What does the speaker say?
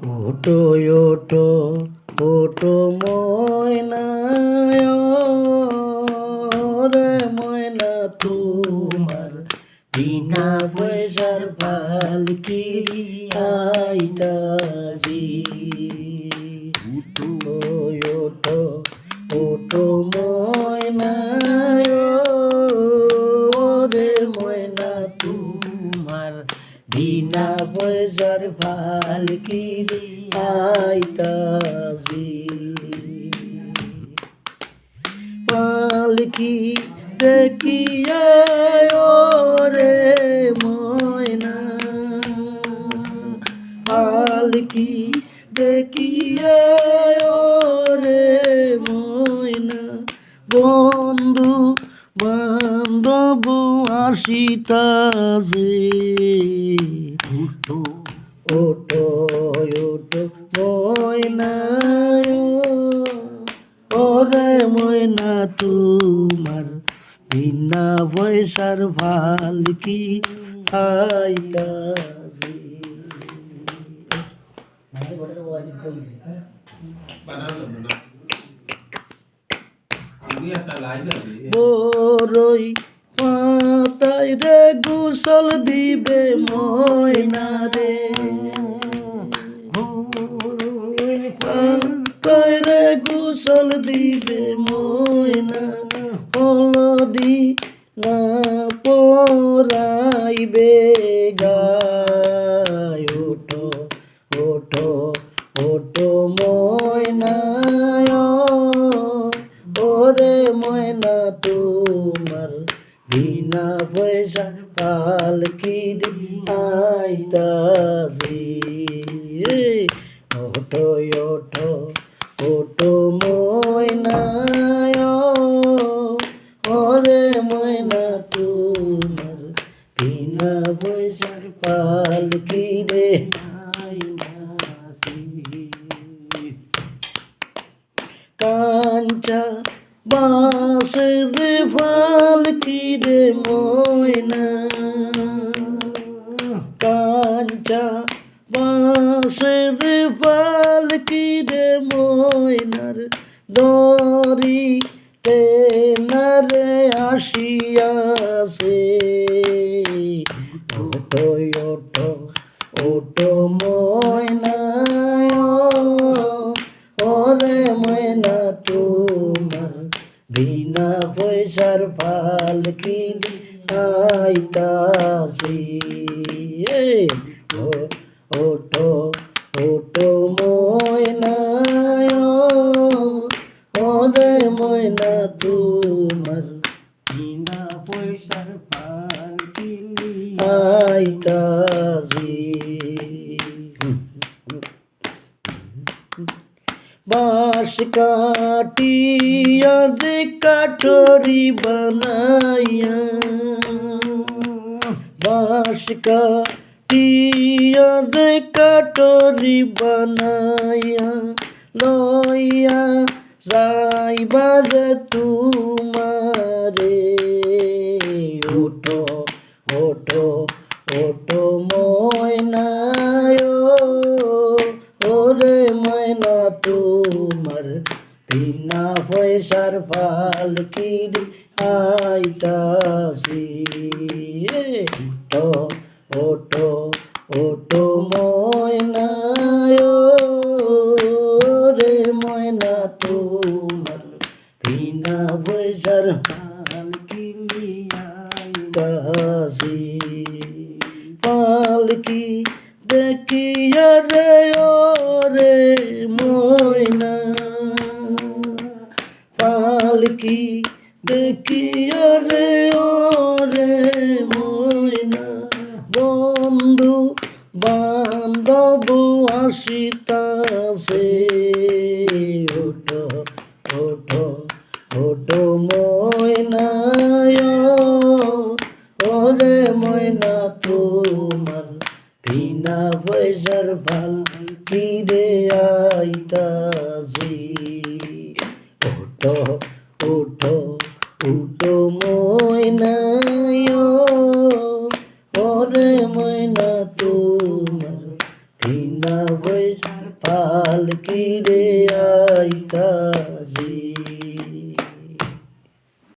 ওটো ওটো ওটো ময়না রে ময়না তোমার বিনা পয়সার পালকি আইতাছি। ওটো ওটো ময়না রে ময়না তোমার বিনা পয়সার পালকি আইতাছি। পালকি দেখিয়া রে ময়না পালকি দেখিয়া রে ময়না বন্ধু বান্ধব আসিতাছে। ওটো ওটো ওটো ময়না ওরে ময়না তোমার বিনা পয়সার পালকি আইতাছে। বড়ই পাতায় রে গোসল দিবে ময়না রে, পাতায় রে গোসল দিবে ময়না, হলদি না পরাইবে গায়। ওটো ওটো ওটো ময়না ওরে ময়না তোমার বিনা পয়সা পালকি আইতাছি। ওটো ওটো ওটো ময়না ওরে ময়না তোমার বিনা পয়সার পালকি রে আইতাছি। কাঞ্চা বাঁশের পালকি রে ময়না, কাঞ্চা বাঁশের পালকি রে ময়নার দড়ি তেনারে আসিয়াছে। ওটো ওটো ওটো ময়না ওরে ময়না তোমার বিনা পয়সার পালকি আইতাছি। ওটো ওটো ময়না ওরে ময়না তোমার বিনা পয়সার পালকি আইতাছি। বাঁশ কাটিয়া যে কাঠরি বানাইয়া, বাঁশ কাটিয়া যে কাঠরি বানাইয়া লইয়া যাইবার তোমারে। ওটো ওটো ওটো ময়না ওরে ময়না তোমার বিনা পয়সার পালকি আইতাছি। ওটো ওটো ওটো ময়না রে ময়না তোমার বিনা পয়সার পালকি আইতাছি। পালকি দেখিয়া রে রে ময়না পালকি দেখিয়া রে ময়না বন্ধু বান্ধব আসিতাছে। ওটো ওটো ওটো ময়না ওরে ময়না তোমার বিনা পয়সার পালকি রে আইতাছি। ওটো ওটো ওটো ময়না ওরে ময়না তোমার বিনা পয়সার পালকি রে আইতা